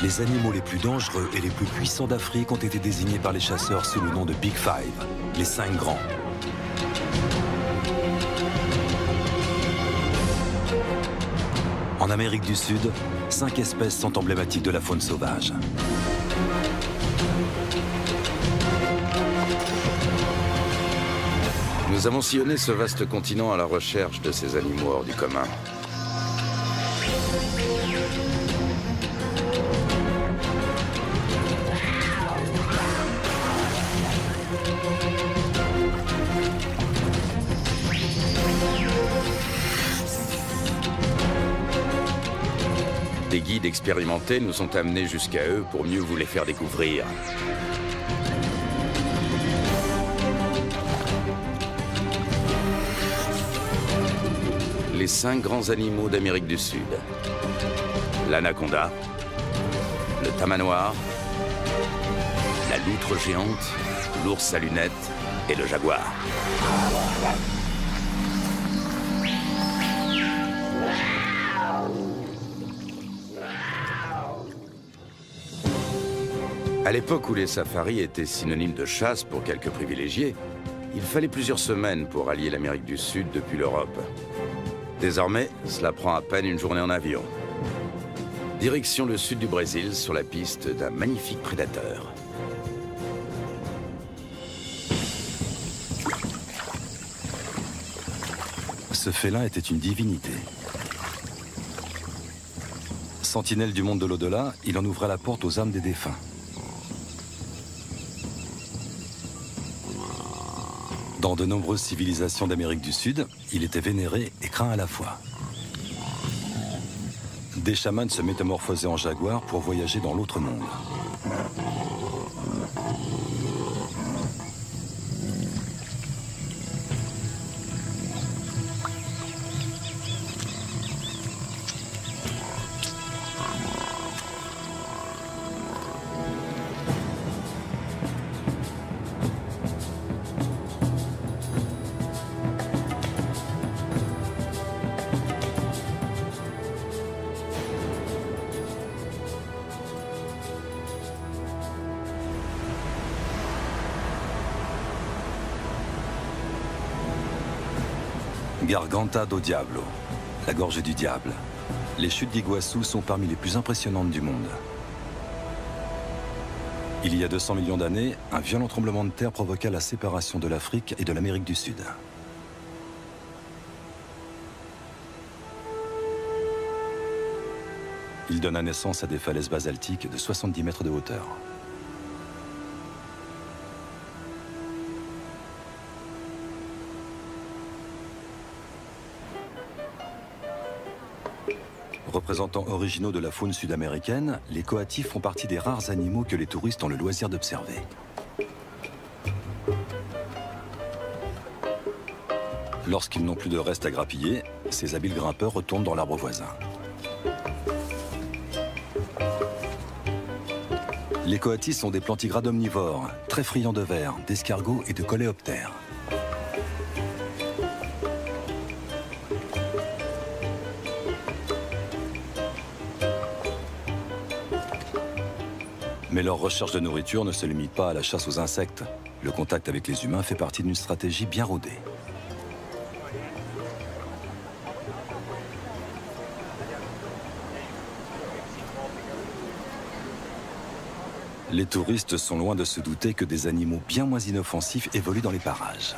Les animaux les plus dangereux et les plus puissants d'Afrique ont été désignés par les chasseurs sous le nom de Big Five, les 5 grands. En Amérique du Sud, 5 espèces sont emblématiques de la faune sauvage. Nous avons sillonné ce vaste continent à la recherche de ces animaux hors du commun. Des guides expérimentés nous ont amenés jusqu'à eux pour mieux vous les faire découvrir. Les 5 grands animaux d'Amérique du Sud. L'anaconda, le tamanoir, la loutre géante, l'ours à lunettes et le jaguar. À l'époque où les safaris étaient synonymes de chasse pour quelques privilégiés, il fallait plusieurs semaines pour allier l'Amérique du Sud depuis l'Europe. Désormais, cela prend à peine une journée en avion. Direction le sud du Brésil, sur la piste d'un magnifique prédateur. Ce félin était une divinité. Sentinelle du monde de l'au-delà, il en ouvrait la porte aux âmes des défunts. Dans de nombreuses civilisations d'Amérique du Sud, il était vénéré et craint à la fois. Des chamans se métamorphosaient en jaguar pour voyager dans l'autre monde. Garganta do Diablo, la gorge du diable. Les chutes d'Iguassou sont parmi les plus impressionnantes du monde. Il y a 200 millions d'années, un violent tremblement de terre provoqua la séparation de l'Afrique et de l'Amérique du Sud. Il donna naissance à des falaises basaltiques de 70 mètres de hauteur. Représentants originaux de la faune sud-américaine, les coatis font partie des rares animaux que les touristes ont le loisir d'observer. Lorsqu'ils n'ont plus de reste à grappiller, ces habiles grimpeurs retournent dans l'arbre voisin. Les coatis sont des plantigrades omnivores, très friands de vers, d'escargots et de coléoptères. Mais leur recherche de nourriture ne se limite pas à la chasse aux insectes. Le contact avec les humains fait partie d'une stratégie bien rodée. Les touristes sont loin de se douter que des animaux bien moins inoffensifs évoluent dans les parages.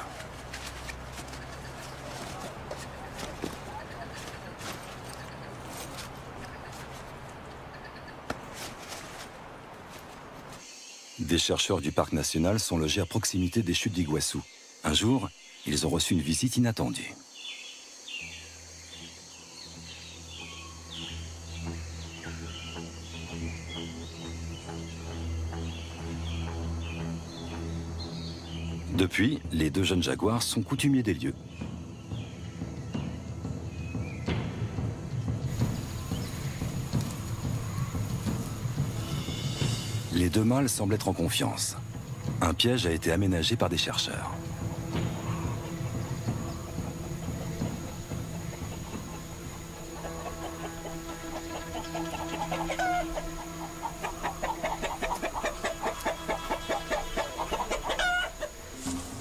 Des chercheurs du parc national sont logés à proximité des chutes d'Iguassou. Un jour, ils ont reçu une visite inattendue. Depuis, les 2 jeunes jaguars sont coutumiers des lieux. Les 2 mâles semblent être en confiance. Un piège a été aménagé par des chercheurs.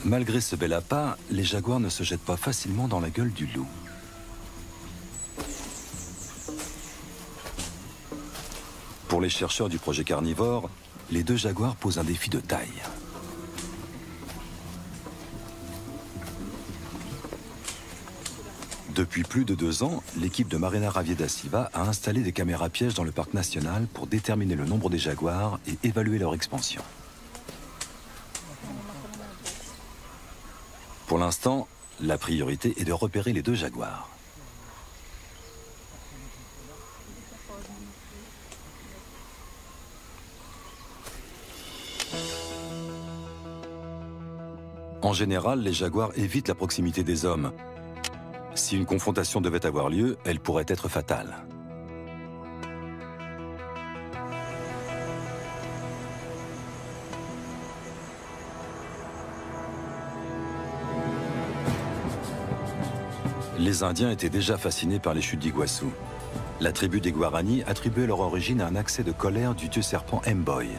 Malgré ce bel appât, les jaguars ne se jettent pas facilement dans la gueule du loup. Pour les chercheurs du projet carnivore, les deux jaguars posent un défi de taille. Depuis plus de 2 ans, l'équipe de Marina Ravie da Silva a installé des caméras pièges dans le parc national pour déterminer le nombre des jaguars et évaluer leur expansion. Pour l'instant, la priorité est de repérer les deux jaguars. En général, les jaguars évitent la proximité des hommes. Si une confrontation devait avoir lieu, elle pourrait être fatale. Les Indiens étaient déjà fascinés par les chutes d'Iguassou. La tribu des Guarani attribuait leur origine à un accès de colère du dieu serpent Mboy.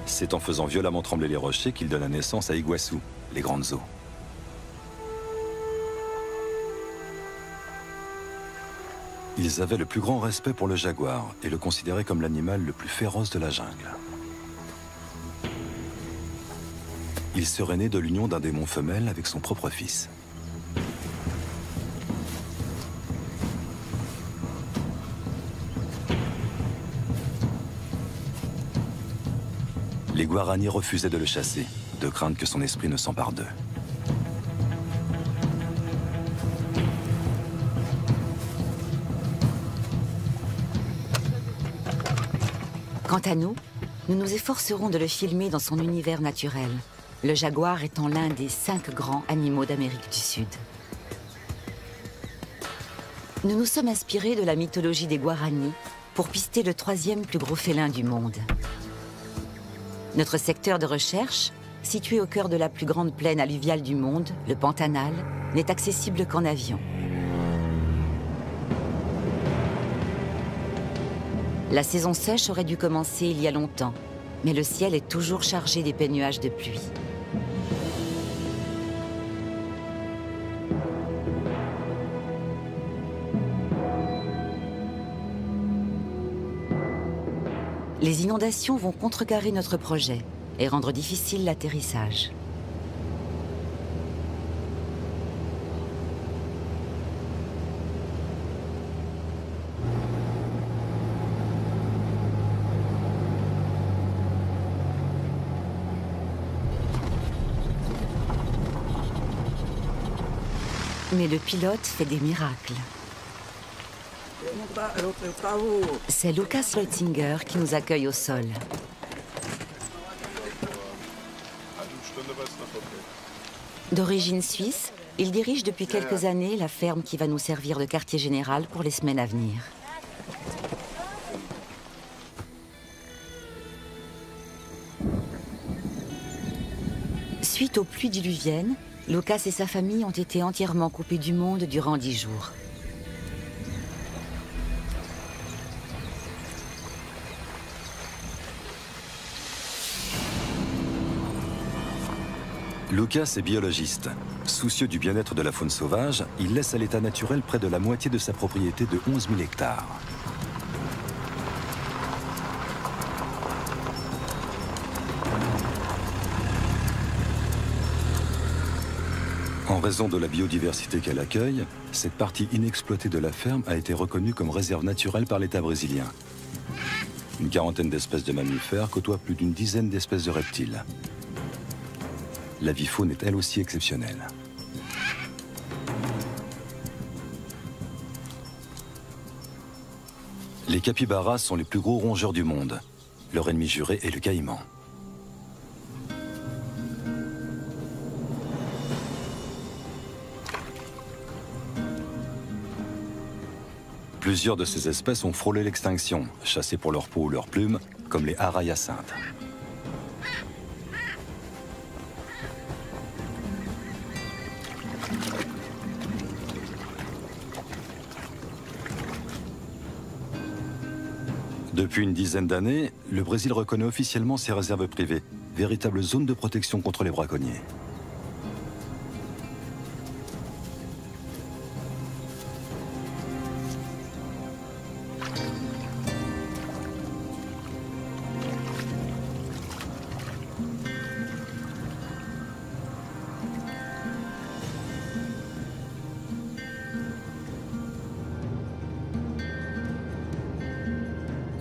C'est en faisant violemment trembler les rochers qu'il donna naissance à Iguassou, les grandes eaux. Ils avaient le plus grand respect pour le jaguar et le considéraient comme l'animal le plus féroce de la jungle. Il serait né de l'union d'un démon femelle avec son propre fils. Les Guarani refusaient de le chasser, de crainte que son esprit ne s'empare d'eux. Quant à nous, nous nous efforcerons de le filmer dans son univers naturel, le jaguar étant l'un des 5 grands animaux d'Amérique du Sud. Nous nous sommes inspirés de la mythologie des Guarani pour pister le 3e plus gros félin du monde. Notre secteur de recherche, situé au cœur de la plus grande plaine alluviale du monde, le Pantanal, n'est accessible qu'en avion. La saison sèche aurait dû commencer il y a longtemps, mais le ciel est toujours chargé d'épais nuages de pluie. Les inondations vont contrecarrer notre projet et rendre difficile l'atterrissage. Mais le pilote fait des miracles. C'est Lucas Leutzinger qui nous accueille au sol. D'origine suisse, il dirige depuis quelques années la ferme qui va nous servir de quartier général pour les semaines à venir. Suite aux pluies diluviennes, Lucas et sa famille ont été entièrement coupés du monde durant 10 jours. Lucas est biologiste. Soucieux du bien-être de la faune sauvage, il laisse à l'état naturel près de la moitié de sa propriété de 11 000 hectares. En raison de la biodiversité qu'elle accueille, cette partie inexploitée de la ferme a été reconnue comme réserve naturelle par l'État brésilien. Une quarantaine d'espèces de mammifères côtoient plus d'une dizaine d'espèces de reptiles. La vie faune est elle aussi exceptionnelle. Les capybaras sont les plus gros rongeurs du monde. Leur ennemi juré est le caïman. Plusieurs de ces espèces ont frôlé l'extinction, chassées pour leur peau ou leurs plumes, comme les haras hyacinthes. Depuis une dizaine d'années, le Brésil reconnaît officiellement ses réserves privées, véritables zones de protection contre les braconniers.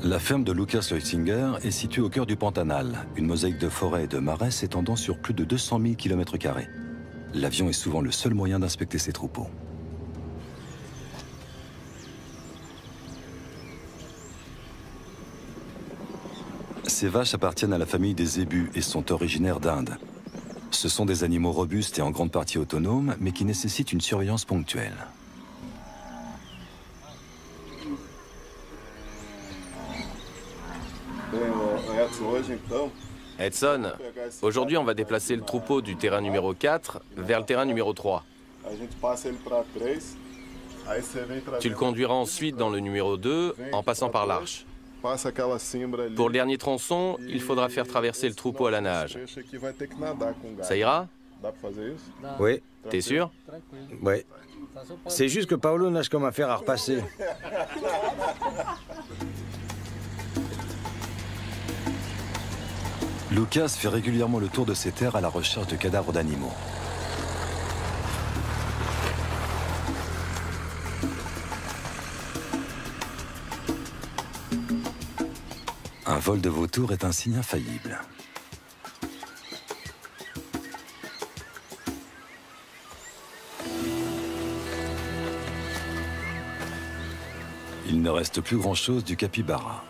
La ferme de Lucas Leutzinger est située au cœur du Pantanal, une mosaïque de forêts et de marais s'étendant sur plus de 200 000 km². L'avion est souvent le seul moyen d'inspecter ces troupeaux. Ces vaches appartiennent à la famille des zébus et sont originaires d'Inde. Ce sont des animaux robustes et en grande partie autonomes, mais qui nécessitent une surveillance ponctuelle. Edson, aujourd'hui on va déplacer le troupeau du terrain numéro 4 vers le terrain numéro 3. Tu le conduiras ensuite dans le numéro 2 en passant par l'arche. Pour le dernier tronçon, il faudra faire traverser le troupeau à la nage. Ça ira? Oui, T'es sûr? oui. C'est juste que Paolo nage comme un fer à repasser. Lucas fait régulièrement le tour de ces terres à la recherche de cadavres d'animaux. Un vol de vautours est un signe infaillible. Il ne reste plus grand-chose du capybara.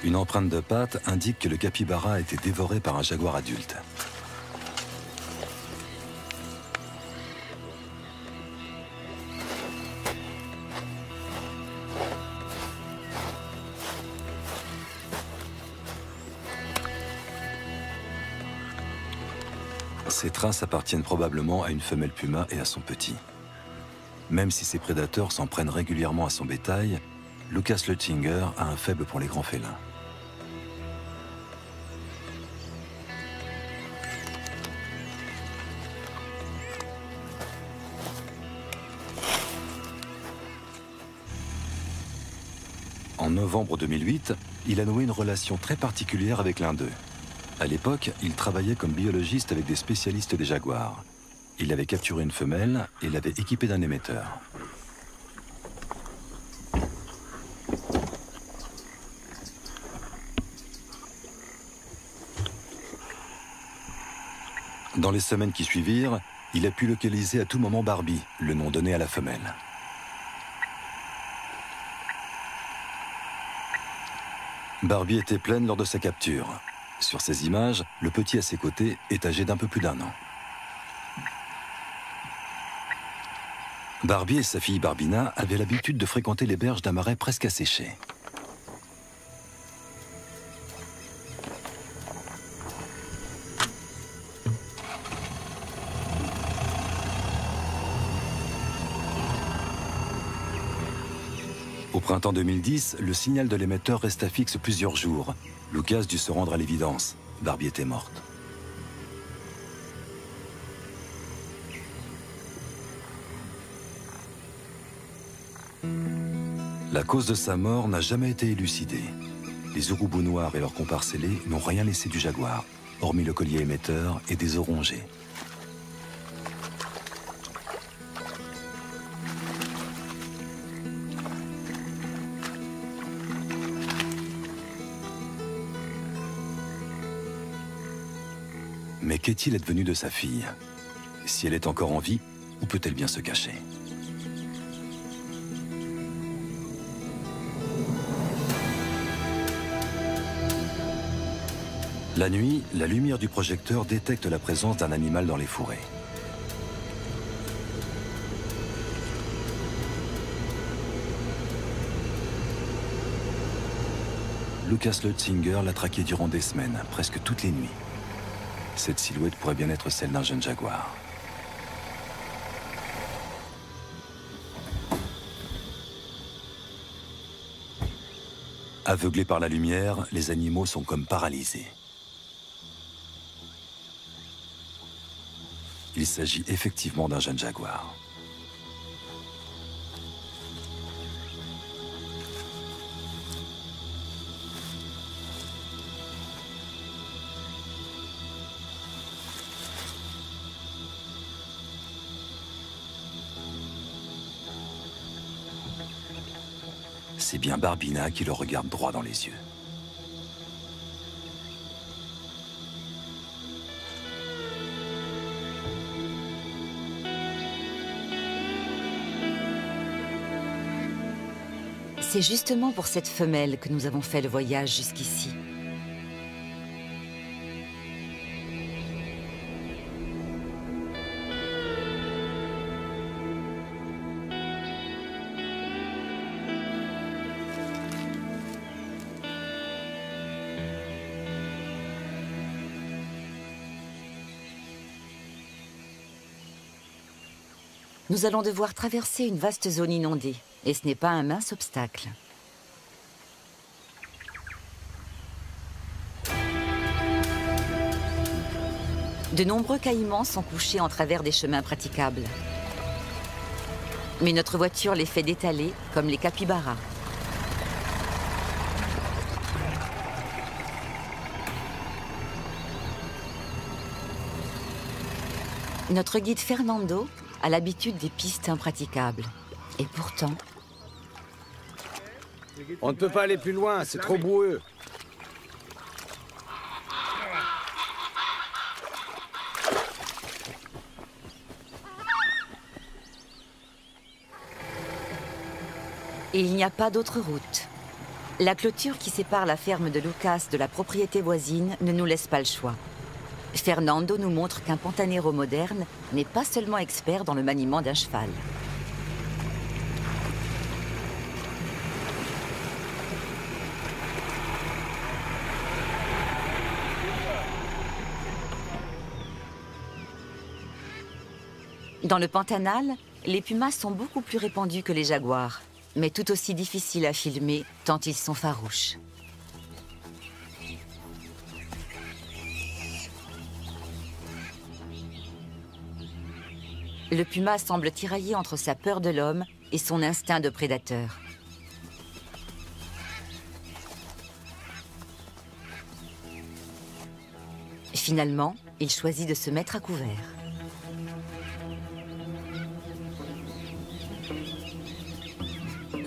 Une empreinte de patte indique que le capybara a été dévoré par un jaguar adulte. Ces traces appartiennent probablement à une femelle puma et à son petit. Même si ses prédateurs s'en prennent régulièrement à son bétail, Lucas Leutzinger a un faible pour les grands félins. En novembre 2008, il a noué une relation très particulière avec l'un d'eux. À l'époque, il travaillait comme biologiste avec des spécialistes des jaguars. Il avait capturé une femelle et l'avait équipée d'un émetteur. Dans les semaines qui suivirent, il a pu localiser à tout moment Barbie, le nom donné à la femelle. Barbie était pleine lors de sa capture. Sur ces images, le petit à ses côtés est âgé d'un peu plus d'1 an. Barbie et sa fille Barbina avaient l'habitude de fréquenter les berges d'un marais presque asséché. Au printemps 2010, le signal de l'émetteur resta fixe plusieurs jours. Lucas dut se rendre à l'évidence. Barbie était morte. La cause de sa mort n'a jamais été élucidée. Les urubus noirs et leurs comparses ailés n'ont rien laissé du jaguar, hormis le collier émetteur et des os rongés. Mais qu'est-il advenu de sa fille? Si elle est encore en vie, où peut-elle bien se cacher? La nuit, la lumière du projecteur détecte la présence d'un animal dans les fourrés. Lucas Leutzinger l'a traqué durant des semaines, presque toutes les nuits. Cette silhouette pourrait bien être celle d'un jeune jaguar. Aveuglés par la lumière, les animaux sont comme paralysés. Il s'agit effectivement d'un jeune jaguar. C'est bien Barbina qui le regarde droit dans les yeux. C'est justement pour cette femelle que nous avons fait le voyage jusqu'ici. Nous allons devoir traverser une vaste zone inondée, et ce n'est pas un mince obstacle. De nombreux caïmans sont couchés en travers des chemins praticables. Mais notre voiture les fait détaler comme les capybaras. Notre guide Fernando a l'habitude des pistes impraticables. Et pourtant... On ne peut pas aller plus loin, c'est trop boueux. Et il n'y a pas d'autre route. La clôture qui sépare la ferme de Lucas de la propriété voisine ne nous laisse pas le choix. Fernando nous montre qu'un pantanero moderne n'est pas seulement expert dans le maniement d'un cheval. Dans le Pantanal, les pumas sont beaucoup plus répandus que les jaguars, mais tout aussi difficiles à filmer tant ils sont farouches. Le puma semble tiraillé entre sa peur de l'homme et son instinct de prédateur. Finalement, il choisit de se mettre à couvert.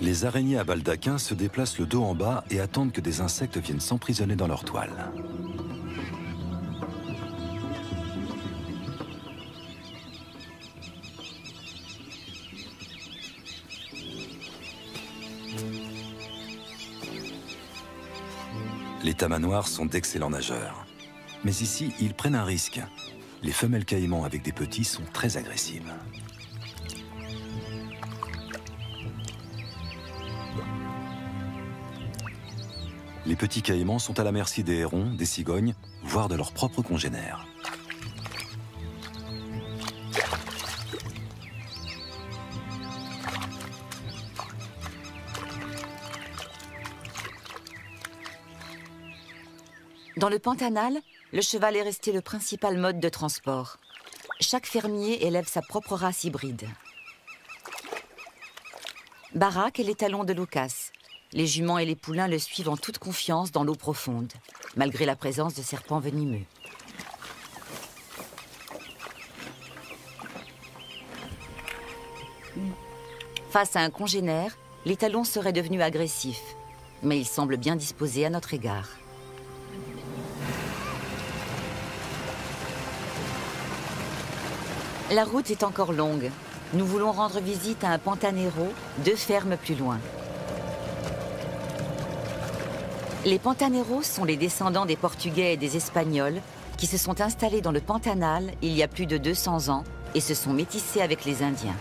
Les araignées à baldaquin se déplacent le dos en bas et attendent que des insectes viennent s'emprisonner dans leur toile. Les tamanoirs sont d'excellents nageurs. Mais ici, ils prennent un risque. Les femelles caïmans avec des petits sont très agressives. Les petits caïmans sont à la merci des hérons, des cigognes, voire de leurs propres congénères. Dans le Pantanal, le cheval est resté le principal mode de transport. Chaque fermier élève sa propre race hybride. Barak est l'étalon de Lucas. Les juments et les poulains le suivent en toute confiance dans l'eau profonde, malgré la présence de serpents venimeux. Face à un congénère, l'étalon serait devenu agressif, mais il semble bien disposé à notre égard. La route est encore longue. Nous voulons rendre visite à un pantanero, 2 fermes plus loin. Les pantaneros sont les descendants des Portugais et des Espagnols qui se sont installés dans le Pantanal il y a plus de 200 ans et se sont métissés avec les Indiens.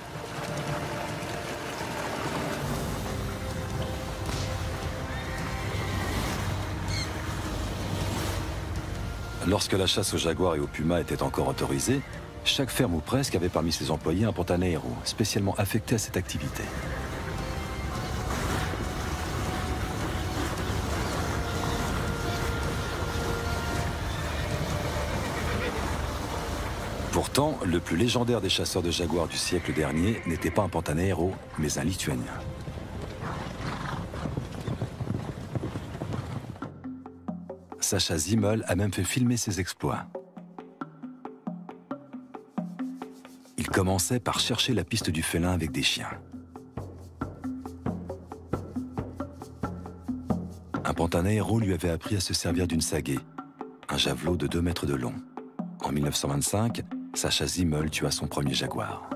Lorsque la chasse aux jaguars et aux pumas était encore autorisée, chaque ferme ou presque avait parmi ses employés un pantanero, spécialement affecté à cette activité. Pourtant, le plus légendaire des chasseurs de jaguars du siècle dernier n'était pas un Pantanero, mais un Lituanien. Sacha Zimmel a même fait filmer ses exploits. Il commençait par chercher la piste du félin avec des chiens. Un Pantanero lui avait appris à se servir d'une sagaie, un javelot de 2 mètres de long. En 1925, Sacha Zimmel tua son premier jaguar.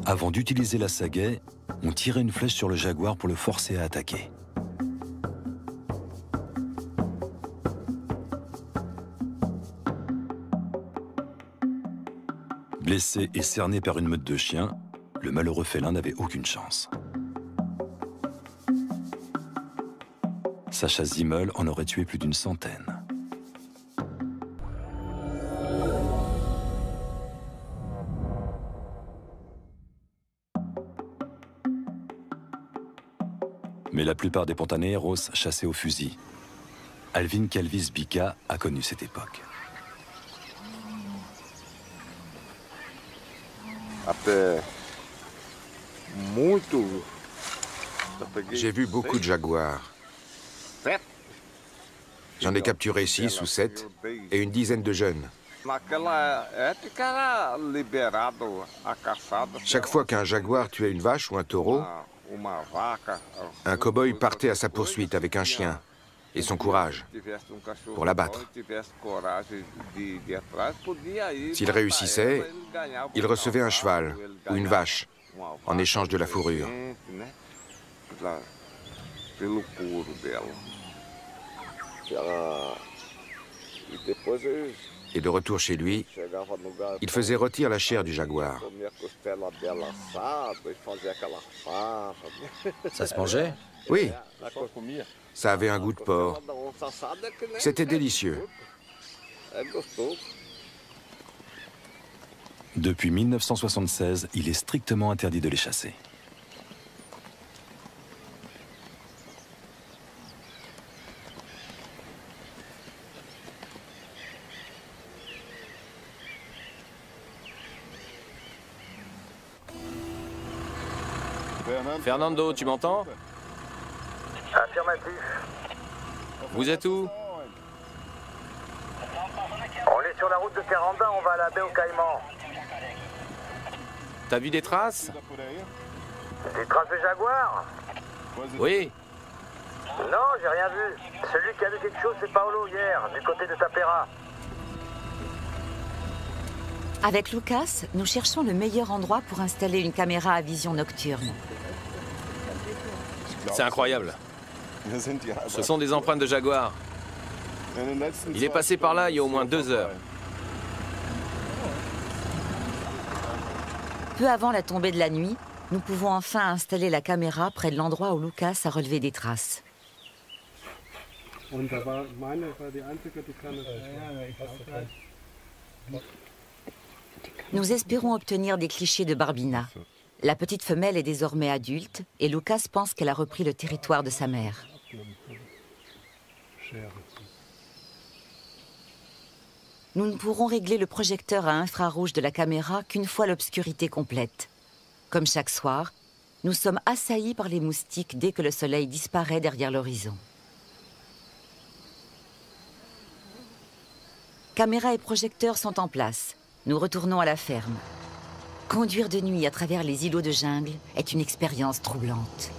Avant d'utiliser la sagaie, on tirait une flèche sur le jaguar pour le forcer à attaquer. Blessé et cerné par une meute de chiens, le malheureux félin n'avait aucune chance. Sacha Zimmel en aurait tué plus d'une centaine. Mais la plupart des Pantaneros chassaient au fusil. Alvin Calvis Bica a connu cette époque. J'ai vu beaucoup de jaguars. J'en ai capturé 6 ou 7 et une dizaine de jeunes. Chaque fois qu'un jaguar tuait une vache ou un taureau, un cow-boy partait à sa poursuite avec un chien et son courage pour l'abattre. S'il réussissait, il recevait un cheval ou une vache en échange de la fourrure. Et de retour chez lui, il faisait rôtir la chair du jaguar. Ça se mangeait? Oui, ça avait un goût de porc. C'était délicieux. Depuis 1976, il est strictement interdit de les chasser. Fernando, tu m'entends? Affirmatif. Vous êtes où? On est sur la route de Caranda, on va à la baie aux Caïmans. T'as vu des traces? Des traces de jaguar? Oui. Non, j'ai rien vu. Celui qui a vu quelque chose, c'est Paolo hier, du côté de Tapera. Avec Lucas, nous cherchons le meilleur endroit pour installer une caméra à vision nocturne. C'est incroyable. Ce sont des empreintes de jaguar. Il est passé par là il y a au moins 2 heures. Peu avant la tombée de la nuit, nous pouvons enfin installer la caméra près de l'endroit où Lucas a relevé des traces. Nous espérons obtenir des clichés de Barbina. La petite femelle est désormais adulte et Lucas pense qu'elle a repris le territoire de sa mère. Nous ne pourrons régler le projecteur à infrarouge de la caméra qu'une fois l'obscurité complète. Comme chaque soir, nous sommes assaillis par les moustiques dès que le soleil disparaît derrière l'horizon. Caméra et projecteur sont en place. Nous retournons à la ferme. Conduire de nuit à travers les îlots de jungle est une expérience troublante.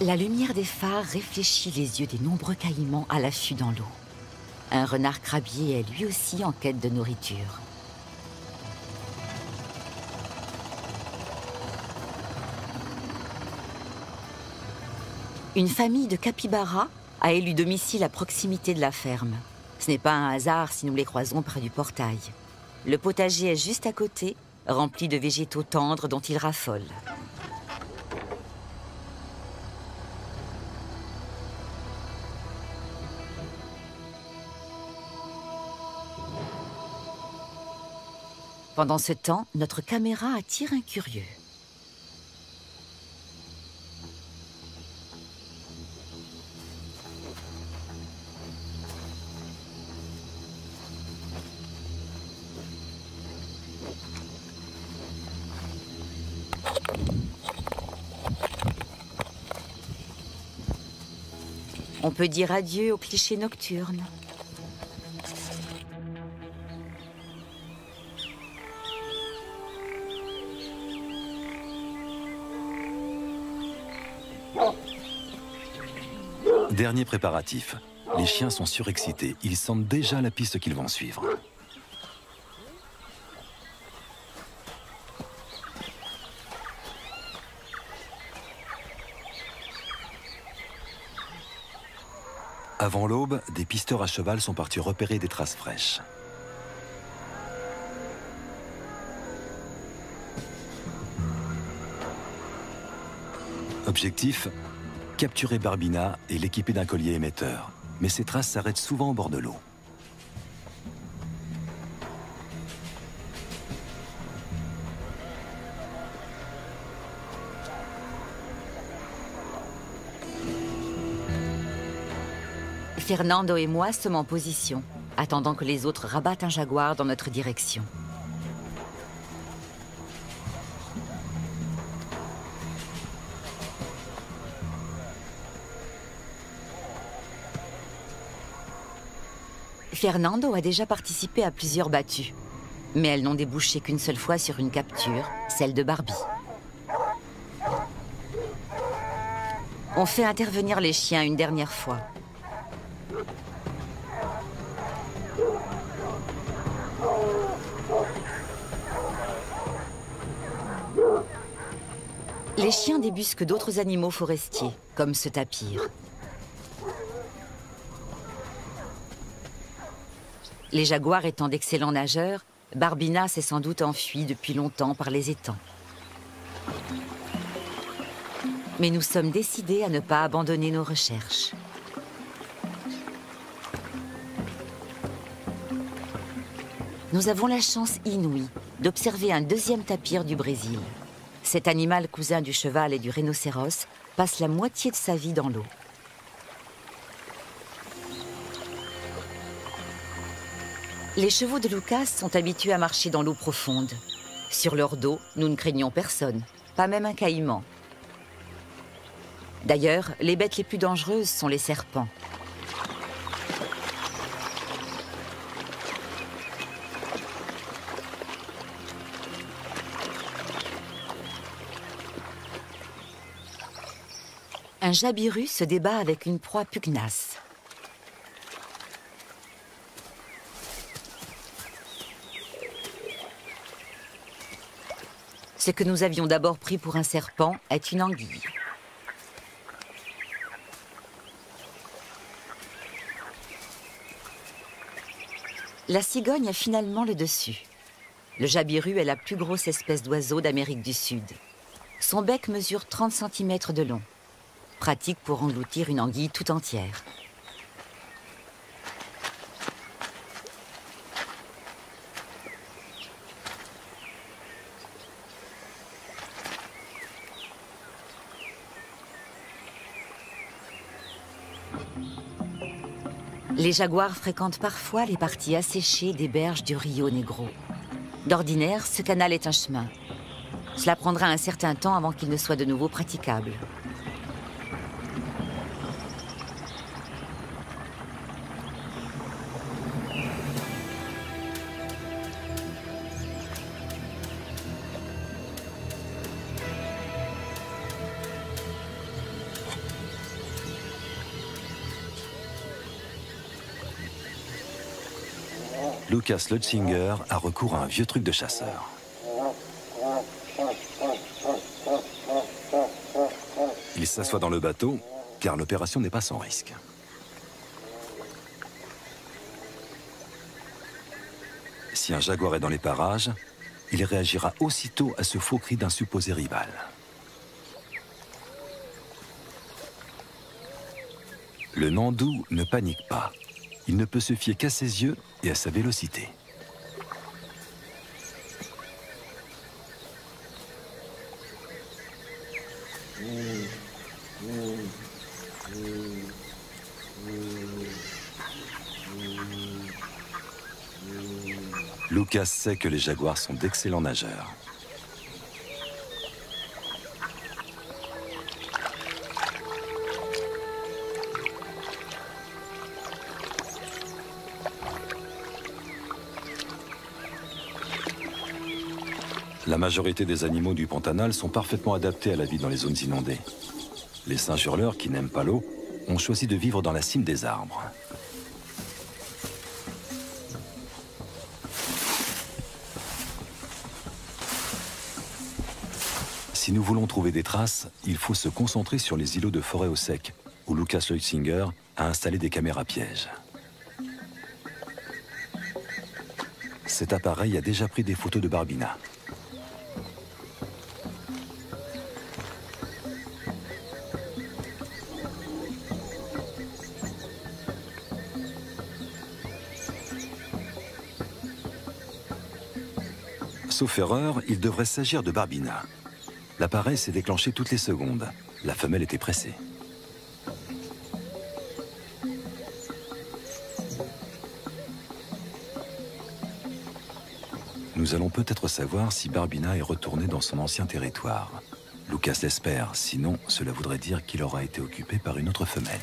La lumière des phares réfléchit les yeux des nombreux caïmans à l'affût dans l'eau. Un renard crabier est lui aussi en quête de nourriture. Une famille de capybaras a élu domicile à proximité de la ferme. Ce n'est pas un hasard si nous les croisons près du portail. Le potager est juste à côté, rempli de végétaux tendres dont ils raffolent. Pendant ce temps, notre caméra attire un curieux. On peut dire adieu aux clichés nocturnes. Dernier préparatif. Les chiens sont surexcités. Ils sentent déjà la piste qu'ils vont suivre. Avant l'aube, des pisteurs à cheval sont partis repérer des traces fraîches. Objectif, capturer Barbina et l'équiper d'un collier émetteur. Mais ces traces s'arrêtent souvent au bord de l'eau. Fernando et moi sommes en position, attendant que les autres rabattent un jaguar dans notre direction. Fernando a déjà participé à plusieurs battues, mais elles n'ont débouché qu'une seule fois sur une capture, celle de Barbie. On fait intervenir les chiens une dernière fois. Les chiens débusquent d'autres animaux forestiers, comme ce tapir. Les jaguars étant d'excellents nageurs, Barbina s'est sans doute enfuie depuis longtemps par les étangs. Mais nous sommes décidés à ne pas abandonner nos recherches. Nous avons la chance inouïe d'observer un deuxième tapir du Brésil. Cet animal cousin du cheval et du rhinocéros passe la moitié de sa vie dans l'eau. Les chevaux de Lucas sont habitués à marcher dans l'eau profonde. Sur leur dos, nous ne craignons personne, pas même un caïman. D'ailleurs, les bêtes les plus dangereuses sont les serpents. Un jabiru se débat avec une proie pugnace. Ce que nous avions d'abord pris pour un serpent est une anguille. La cigogne a finalement le dessus. Le jabiru est la plus grosse espèce d'oiseau d'Amérique du Sud. Son bec mesure 30 cm de long. Pratique pour engloutir une anguille tout entière. Les jaguars fréquentent parfois les parties asséchées des berges du Rio Negro. D'ordinaire, ce canal est un chemin. Cela prendra un certain temps avant qu'il ne soit de nouveau praticable. Lucas Lutzinger a recours à un vieux truc de chasseur. Il s'assoit dans le bateau, car l'opération n'est pas sans risque. Si un jaguar est dans les parages, il réagira aussitôt à ce faux cri d'un supposé rival. Le Nandou ne panique pas. Il ne peut se fier qu'à ses yeux et à sa vélocité. Lucas sait que les jaguars sont d'excellents nageurs. La majorité des animaux du Pantanal sont parfaitement adaptés à la vie dans les zones inondées. Les singes hurleurs, qui n'aiment pas l'eau, ont choisi de vivre dans la cime des arbres. Si nous voulons trouver des traces, il faut se concentrer sur les îlots de forêt au sec, où Lucas Leutzinger a installé des caméras pièges. Cet appareil a déjà pris des photos de Barbina. Sauf erreur, il devrait s'agir de Barbina. L'appareil s'est déclenché toutes les secondes. La femelle était pressée. Nous allons peut-être savoir si Barbina est retourné dans son ancien territoire. Lucas l'espère, sinon cela voudrait dire qu'il aura été occupé par une autre femelle.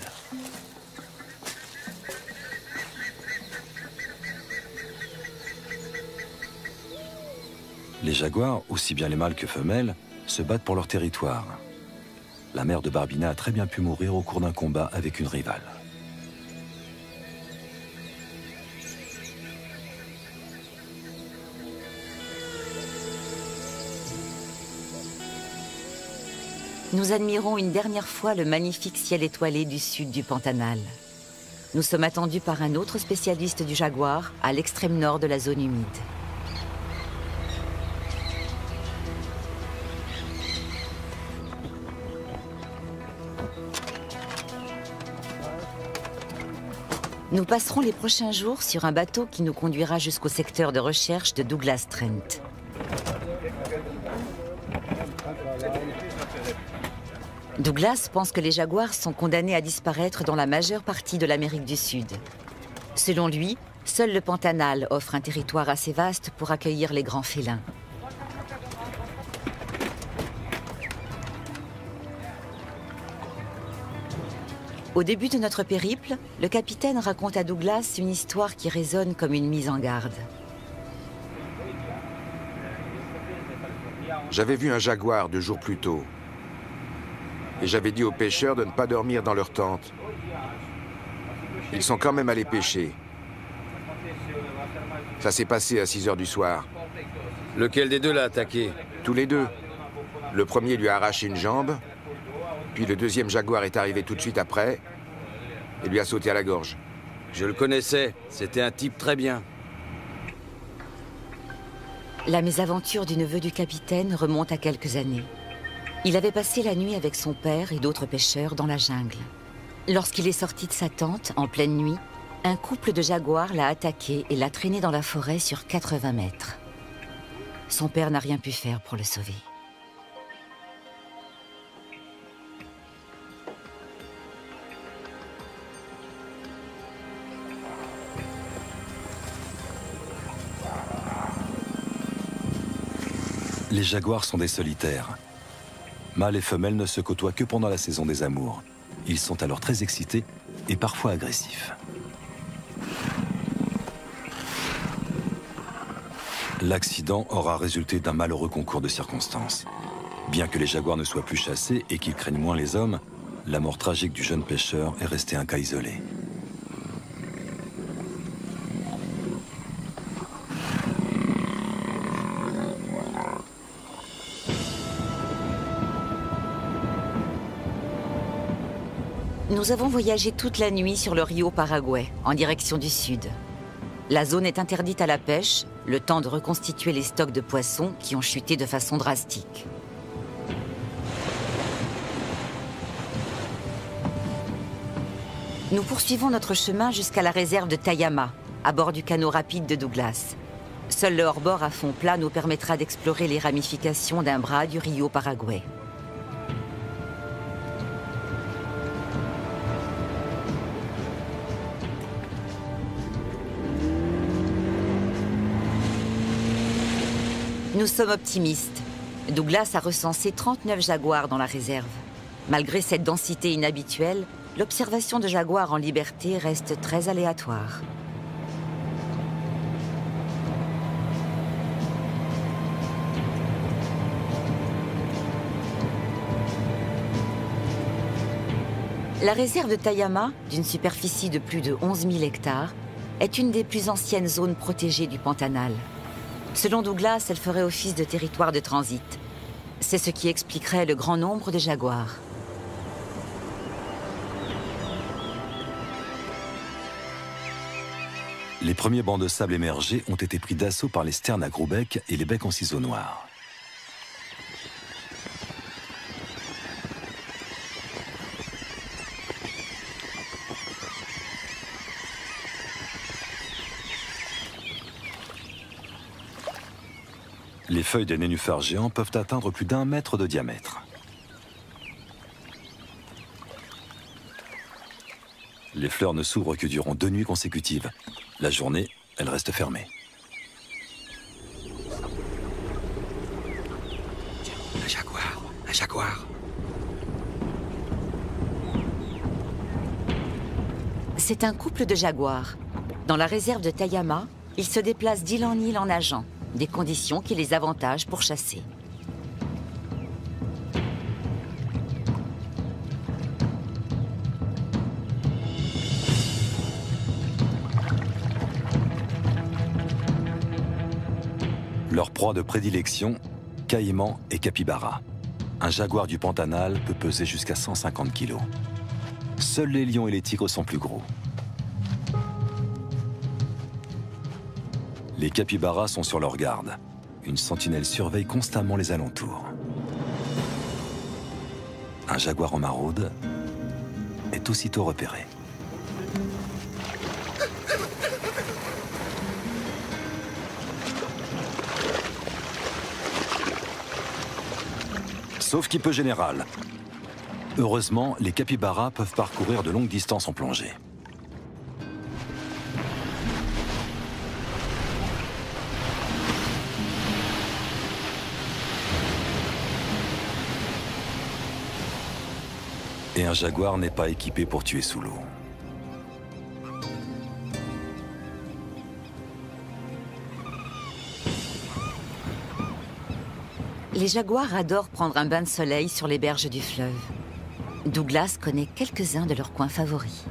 Les jaguars, aussi bien les mâles que femelles, se battent pour leur territoire. La mère de Barbina a très bien pu mourir au cours d'un combat avec une rivale. Nous admirons une dernière fois le magnifique ciel étoilé du sud du Pantanal. Nous sommes attendus par un autre spécialiste du jaguar à l'extrême nord de la zone humide. Nous passerons les prochains jours sur un bateau qui nous conduira jusqu'au secteur de recherche de Douglas Trent. Douglas pense que les jaguars sont condamnés à disparaître dans la majeure partie de l'Amérique du Sud. Selon lui, seul le Pantanal offre un territoire assez vaste pour accueillir les grands félins. Au début de notre périple, le capitaine raconte à Douglas une histoire qui résonne comme une mise en garde. J'avais vu un jaguar 2 jours plus tôt. Et j'avais dit aux pêcheurs de ne pas dormir dans leur tente. Ils sont quand même allés pêcher. Ça s'est passé à 6 heures du soir. Lequel des deux l'a attaqué? Tous les deux. Le premier lui a arraché une jambe, puis le deuxième jaguar est arrivé tout de suite après et lui a sauté à la gorge. Je le connaissais, c'était un type très bien. La mésaventure du neveu du capitaine remonte à quelques années. Il avait passé la nuit avec son père et d'autres pêcheurs dans la jungle. Lorsqu'il est sorti de sa tente, en pleine nuit, un couple de jaguars l'a attaqué et l'a traîné dans la forêt sur 80 mètres. Son père n'a rien pu faire pour le sauver. Les jaguars sont des solitaires. Mâles et femelles ne se côtoient que pendant la saison des amours. Ils sont alors très excités et parfois agressifs. L'accident aura résulté d'un malheureux concours de circonstances. Bien que les jaguars ne soient plus chassés et qu'ils craignent moins les hommes, la mort tragique du jeune pêcheur est restée un cas isolé. Nous avons voyagé toute la nuit sur le Rio Paraguay, en direction du sud. La zone est interdite à la pêche, le temps de reconstituer les stocks de poissons qui ont chuté de façon drastique. Nous poursuivons notre chemin jusqu'à la réserve de Tayama, à bord du canot rapide de Douglas. Seul le hors-bord à fond plat nous permettra d'explorer les ramifications d'un bras du Rio Paraguay. Nous sommes optimistes. Douglas a recensé 39 jaguars dans la réserve. Malgré cette densité inhabituelle, l'observation de jaguars en liberté reste très aléatoire. La réserve de Tayama, d'une superficie de plus de 11 000 hectares, est une des plus anciennes zones protégées du Pantanal. Selon Douglas, elle ferait office de territoire de transit. C'est ce qui expliquerait le grand nombre de jaguars. Les premiers bancs de sable émergés ont été pris d'assaut par les sternes à gros becs et les becs en ciseaux noirs. Les feuilles des nénuphars géants peuvent atteindre plus d'1 mètre de diamètre. Les fleurs ne s'ouvrent que durant 2 nuits consécutives. La journée, elles restent fermées. Un jaguar, un jaguar. C'est un couple de jaguars. Dans la réserve de Tayama, ils se déplacent d'île en île en nageant, des conditions qui les avantagent pour chasser. Leur proie de prédilection, caïman et capybara. Un jaguar du Pantanal peut peser jusqu'à 150 kg. Seuls les lions et les tigres sont plus gros. Les capybaras sont sur leur garde. Une sentinelle surveille constamment les alentours. Un jaguar en maraude est aussitôt repéré. Sauf qui peut général. Heureusement, les capybaras peuvent parcourir de longues distances en plongée. Et un jaguar n'est pas équipé pour tuer sous l'eau. Les jaguars adorent prendre un bain de soleil sur les berges du fleuve. Douglas connaît quelques-uns de leurs coins favoris.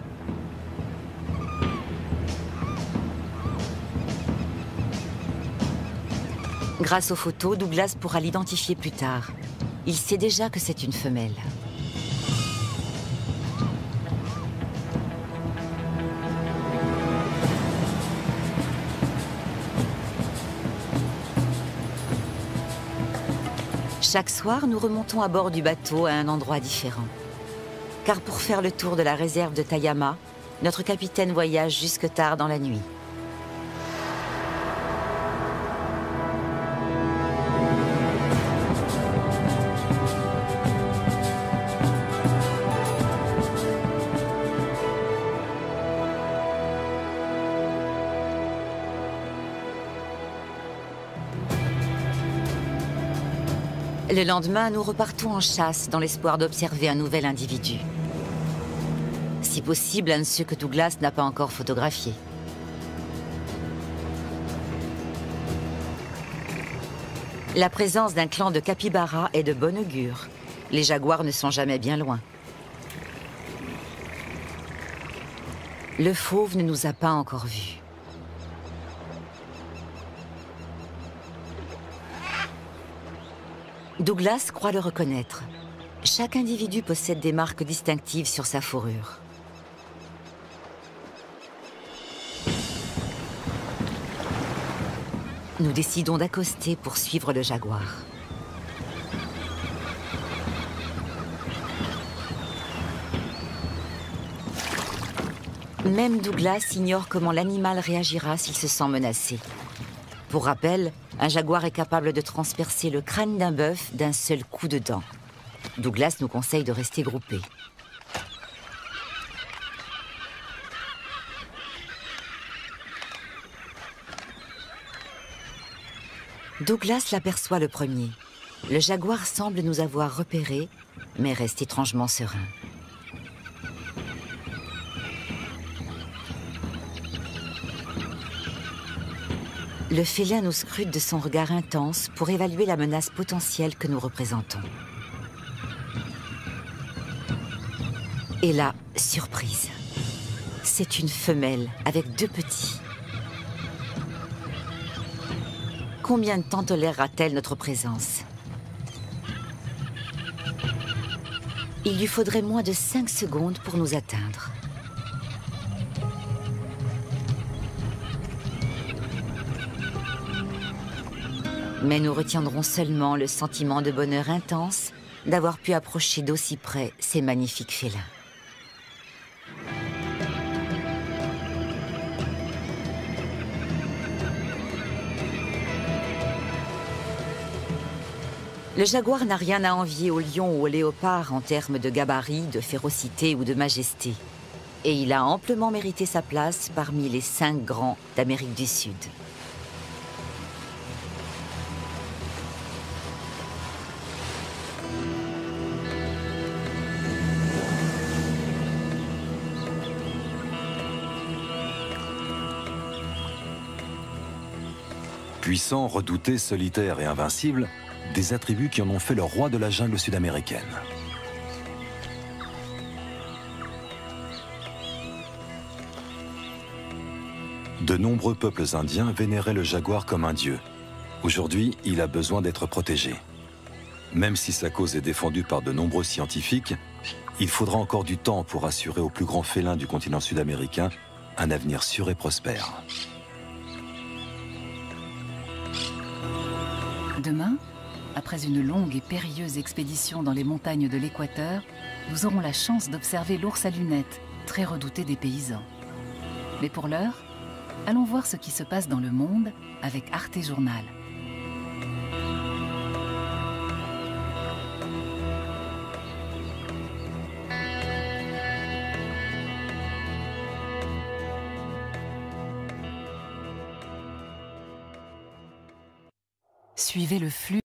Grâce aux photos, Douglas pourra l'identifier plus tard. Il sait déjà que c'est une femelle. Chaque soir, nous remontons à bord du bateau à un endroit différent. Car pour faire le tour de la réserve de Tayama, notre capitaine voyage jusque tard dans la nuit. Le lendemain, nous repartons en chasse dans l'espoir d'observer un nouvel individu. Si possible, un de ceux que Douglas n'a pas encore photographié. La présence d'un clan de capybaras est de bon augure. Les jaguars ne sont jamais bien loin. Le fauve ne nous a pas encore vus. Douglas croit le reconnaître. Chaque individu possède des marques distinctives sur sa fourrure. Nous décidons d'accoster pour suivre le jaguar. Même Douglas ignore comment l'animal réagira s'il se sent menacé. Pour rappel, un jaguar est capable de transpercer le crâne d'un bœuf d'un seul coup de dent. Douglas nous conseille de rester groupés. Douglas l'aperçoit le premier. Le jaguar semble nous avoir repérés, mais reste étrangement serein. Le félin nous scrute de son regard intense pour évaluer la menace potentielle que nous représentons. Et là, surprise. C'est une femelle avec 2 petits. Combien de temps tolérera-t-elle notre présence? Il lui faudrait moins de 5 secondes pour nous atteindre. Mais nous retiendrons seulement le sentiment de bonheur intense d'avoir pu approcher d'aussi près ces magnifiques félins. Le jaguar n'a rien à envier au lion ou au léopard en termes de gabarit, de férocité ou de majesté. Et il a amplement mérité sa place parmi les 5 grands d'Amérique du Sud. Puissant, redouté, solitaire et invincible, des attributs qui en ont fait le roi de la jungle sud-américaine. De nombreux peuples indiens vénéraient le jaguar comme un dieu. Aujourd'hui, il a besoin d'être protégé. Même si sa cause est défendue par de nombreux scientifiques, il faudra encore du temps pour assurer au plus grand félin du continent sud-américain un avenir sûr et prospère. Demain, après une longue et périlleuse expédition dans les montagnes de l'Équateur, nous aurons la chance d'observer l'ours à lunettes, très redouté des paysans. Mais pour l'heure, allons voir ce qui se passe dans le monde avec Arte Journal. Suivez le flux